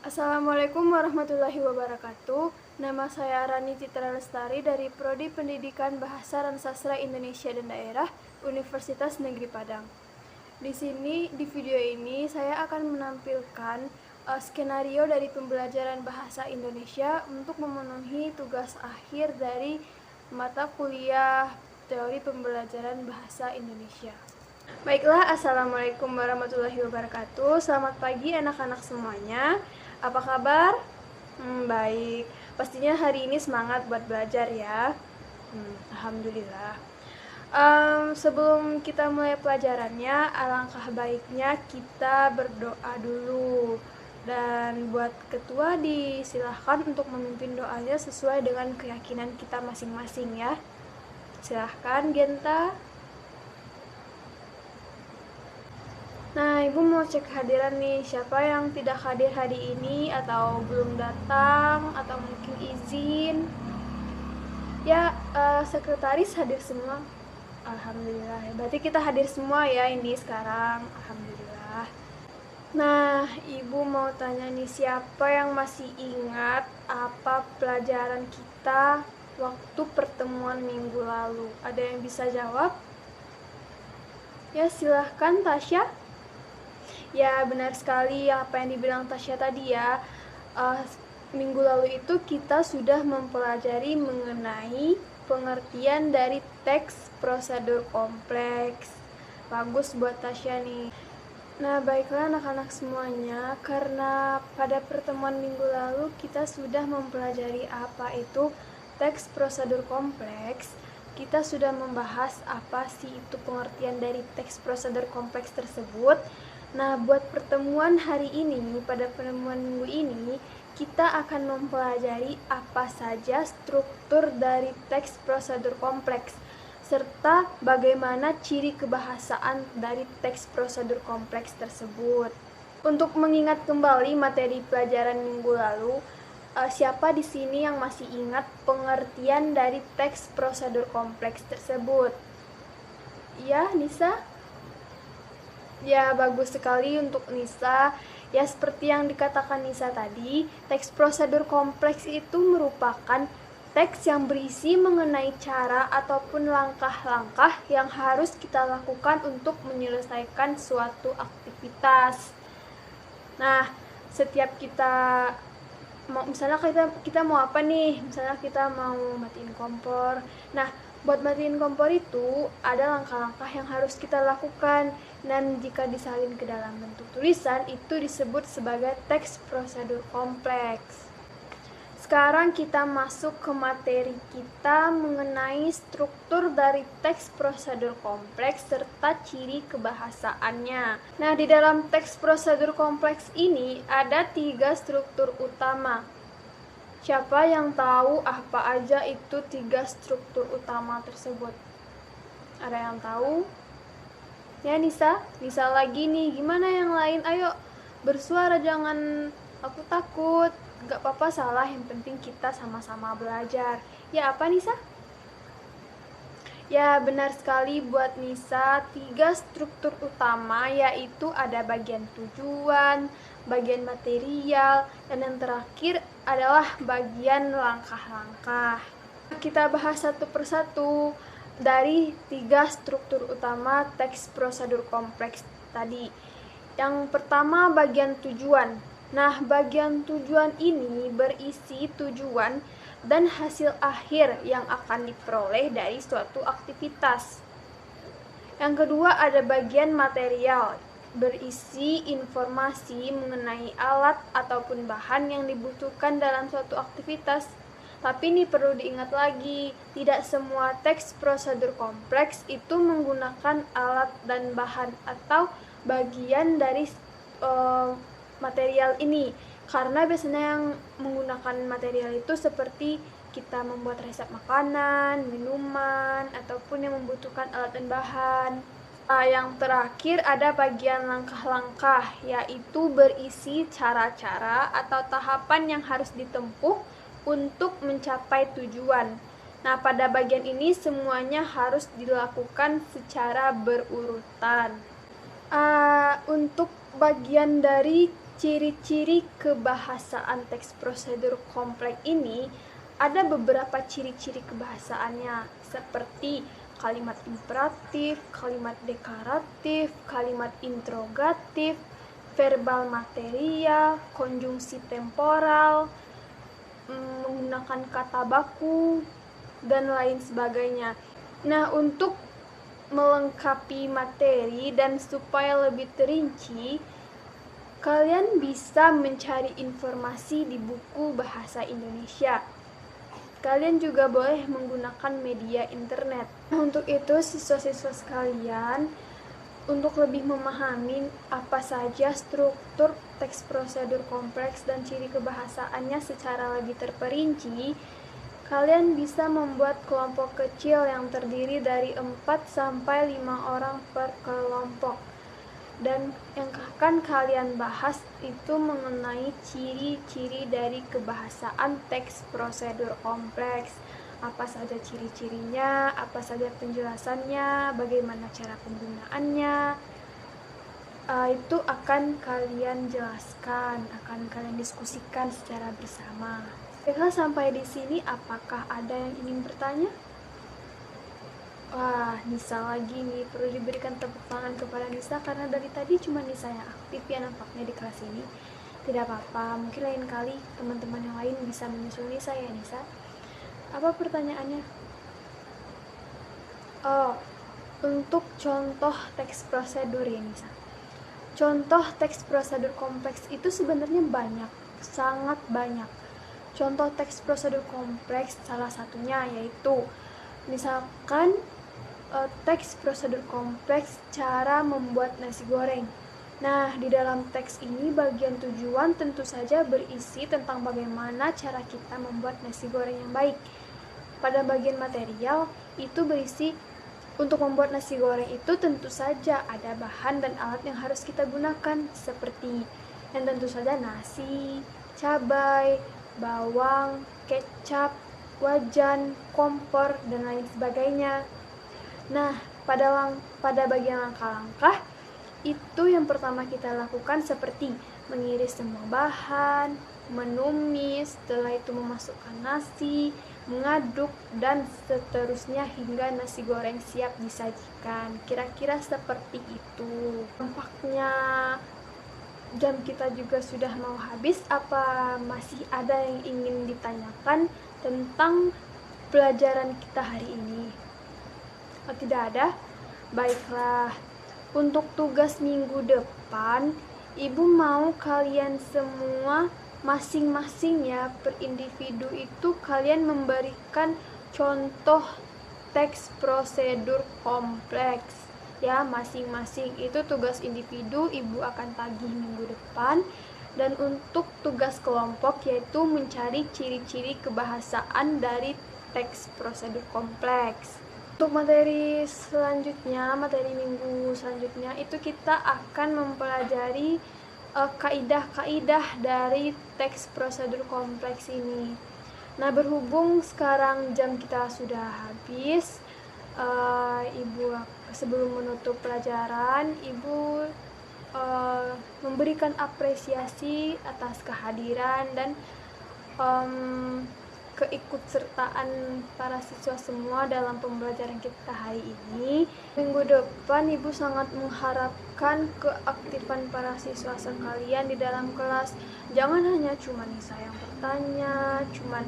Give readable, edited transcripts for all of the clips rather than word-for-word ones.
Assalamualaikum warahmatullahi wabarakatuh. Nama saya Rani Citra Lestari dari Prodi Pendidikan Bahasa dan Sastra Indonesia dan Daerah, Universitas Negeri Padang. Di sini, di video ini, saya akan menampilkan skenario dari pembelajaran bahasa Indonesia untuk memenuhi tugas akhir dari mata kuliah teori pembelajaran bahasa Indonesia. Baiklah, Assalamualaikum warahmatullahi wabarakatuh. Selamat pagi anak-anak semuanya. Apa kabar? Baik. Pastinya hari ini semangat buat belajar ya. Alhamdulillah. Sebelum kita mulai pelajarannya, alangkah baiknya kita berdoa dulu. Dan buat ketua disilahkan untuk memimpin doanya sesuai dengan keyakinan kita masing-masing ya. Silahkan Genta. Nah, Ibu mau cek kehadiran nih, siapa yang tidak hadir hari ini atau belum datang atau mungkin izin. Ya, sekretaris hadir semua. Alhamdulillah. Berarti kita hadir semua ya ini sekarang. Alhamdulillah. Nah, Ibu mau tanya nih, siapa yang masih ingat apa pelajaran kita waktu pertemuan minggu lalu? Ada yang bisa jawab? Ya, silahkan Tasya. Ya, benar sekali apa yang dibilang Tasya tadi ya. Minggu lalu itu kita sudah mempelajari mengenai pengertian dari teks prosedur kompleks. Bagus buat Tasya nih. Nah, baiklah anak-anak semuanya, karena pada pertemuan minggu lalu kita sudah mempelajari apa itu teks prosedur kompleks. Kita sudah membahas apa sih itu pengertian dari teks prosedur kompleks tersebut. Nah, buat pertemuan hari ini, pada pertemuan minggu ini, kita akan mempelajari apa saja struktur dari teks prosedur kompleks, serta bagaimana ciri kebahasaan dari teks prosedur kompleks tersebut. Untuk mengingat kembali materi pelajaran minggu lalu, siapa di sini yang masih ingat pengertian dari teks prosedur kompleks tersebut? Ya, Nisa? Ya, bagus sekali untuk Nisa. Ya, seperti yang dikatakan Nisa tadi, teks prosedur kompleks itu merupakan teks yang berisi mengenai cara ataupun langkah-langkah yang harus kita lakukan untuk menyelesaikan suatu aktivitas. Nah, setiap kita misalnya kita mau apa nih? Misalnya kita mau matiin kompor. Nah, buat matiin kompor itu ada langkah-langkah yang harus kita lakukan, dan jika disalin ke dalam bentuk tulisan itu disebut sebagai teks prosedur kompleks. Sekarang kita masuk ke materi kita mengenai struktur dari teks prosedur kompleks serta ciri kebahasaannya. Nah, di dalam teks prosedur kompleks ini ada 3 struktur utama. Siapa yang tahu apa aja itu 3 struktur utama tersebut? Ada yang tahu? Ya, Nisa lagi nih. Gimana yang lain? Ayo bersuara, jangan aku takut. Gak apa-apa salah, yang penting kita sama-sama belajar. Ya, apa Nisa? Ya, benar sekali buat Nisa. 3 struktur utama yaitu ada bagian tujuan, bagian material, dan yang terakhir adalah bagian langkah-langkah. Kita bahas satu persatu dari 3 struktur utama teks prosedur kompleks tadi. Yang pertama, bagian tujuan. Nah, bagian tujuan ini berisi tujuan dan hasil akhir yang akan diperoleh dari suatu aktivitas. Yang kedua, ada bagian material, berisi informasi mengenai alat ataupun bahan yang dibutuhkan dalam suatu aktivitas. Tapi ini perlu diingat lagi, tidak semua teks prosedur kompleks itu menggunakan alat dan bahan atau bagian dari material ini, karena biasanya yang menggunakan material itu seperti kita membuat resep makanan, minuman, ataupun yang membutuhkan alat dan bahan. Yang terakhir ada bagian langkah-langkah, yaitu berisi cara-cara atau tahapan yang harus ditempuh untuk mencapai tujuan. Nah, pada bagian ini semuanya harus dilakukan secara berurutan. Untuk bagian dari Ciri-ciri kebahasaan teks prosedur kompleks ini ada beberapa ciri-ciri kebahasaannya seperti kalimat imperatif, kalimat deklaratif, kalimat interrogatif, verbal material, konjungsi temporal, menggunakan kata baku, dan lain sebagainya. Nah, untuk melengkapi materi dan supaya lebih terinci, kalian bisa mencari informasi di buku Bahasa Indonesia. Kalian juga boleh menggunakan media internet. Untuk itu, siswa-siswa sekalian, untuk lebih memahami apa saja struktur teks prosedur kompleks dan ciri kebahasaannya secara lebih terperinci, kalian bisa membuat kelompok kecil yang terdiri dari 4-5 orang per kelompok. Dan yang akan kalian bahas itu mengenai ciri-ciri dari kebahasaan teks prosedur kompleks. Apa saja ciri-cirinya, apa saja penjelasannya, bagaimana cara penggunaannya. Itu akan kalian jelaskan, akan kalian diskusikan secara bersama. Baiklah, sampai di sini apakah ada yang ingin bertanya? Wah, Nisa lagi nih, perlu diberikan tepuk tangan kepada Nisa karena dari tadi cuma Nisa yang aktif ya nampaknya di kelas ini. Tidak apa-apa, mungkin lain kali teman-teman yang lain bisa menyusul Nisa ya Nisa. Apa pertanyaannya? Oh, untuk contoh teks prosedur ya Nisa. Contoh teks prosedur kompleks itu sebenarnya banyak, sangat banyak. Contoh teks prosedur kompleks salah satunya yaitu misalkan teks prosedur kompleks cara membuat nasi goreng. Nah, di dalam teks ini bagian tujuan tentu saja berisi tentang bagaimana cara kita membuat nasi goreng yang baik. Pada bagian material itu berisi untuk membuat nasi goreng itu tentu saja ada bahan dan alat yang harus kita gunakan seperti yang tentu saja nasi, cabai, bawang, kecap, wajan, kompor, dan lain sebagainya. Nah, pada bagian langkah-langkah, itu yang pertama kita lakukan seperti mengiris semua bahan, menumis, setelah itu memasukkan nasi, mengaduk, dan seterusnya hingga nasi goreng siap disajikan. Kira-kira seperti itu. Tampaknya jam kita juga sudah mau habis. Apa masih ada yang ingin ditanyakan tentang pelajaran kita hari ini? Oh, tidak ada? Baiklah, untuk tugas minggu depan, Ibu mau kalian semua masing-masing ya, per individu itu kalian memberikan contoh teks prosedur kompleks. Ya, masing-masing itu tugas individu Ibu akan tagih minggu depan. Dan untuk tugas kelompok yaitu mencari ciri-ciri kebahasaan dari teks prosedur kompleks. Untuk materi selanjutnya, materi minggu selanjutnya itu kita akan mempelajari kaidah-kaidah dari teks prosedur kompleks ini. Nah, berhubung sekarang jam kita sudah habis, Ibu sebelum menutup pelajaran, Ibu memberikan apresiasi atas kehadiran dan keikutsertaan para siswa semua dalam pembelajaran kita hari ini. Minggu depan Ibu sangat mengharapkan keaktifan para siswa sekalian di dalam kelas. Jangan hanya cuma Nisa yang bertanya, cuma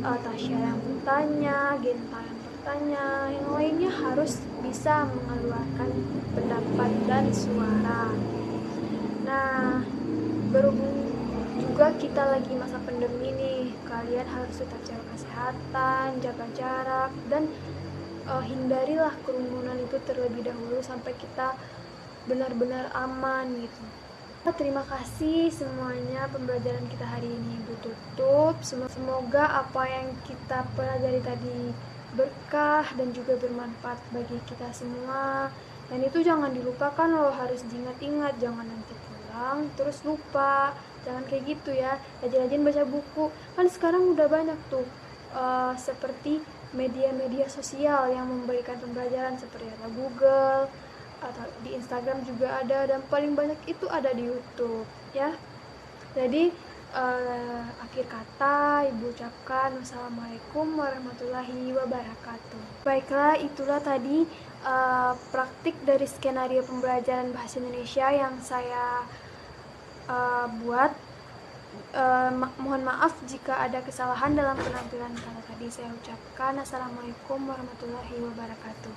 Tasya yang bertanya, Genta yang bertanya, yang lainnya harus bisa mengeluarkan pendapat dan suara. Nah, berhubung juga kita lagi masa pandemi nih, kalian harus tetap jaga kesehatan, jaga jarak, dan hindarilah kerumunan itu terlebih dahulu sampai kita benar-benar aman gitu. Terima kasih semuanya, pembelajaran kita hari ini Ibu tutup. Semoga apa yang kita pelajari tadi berkah dan juga bermanfaat bagi kita semua. Dan itu jangan dilupakan loh, harus diingat-ingat, jangan nanti pulang terus lupa. Jangan kayak gitu ya, rajin-rajin baca buku. Kan sekarang udah banyak tuh seperti media-media sosial yang memberikan pembelajaran seperti ada Google, atau di Instagram juga ada, dan paling banyak itu ada di YouTube. ya. Jadi akhir kata Ibu ucapkan wassalamualaikum warahmatullahi wabarakatuh. Baiklah, itulah tadi praktik dari skenario pembelajaran bahasa Indonesia yang saya buat. Mohon maaf jika ada kesalahan dalam penampilan kata tadi. Saya ucapkan assalamualaikum warahmatullahi wabarakatuh.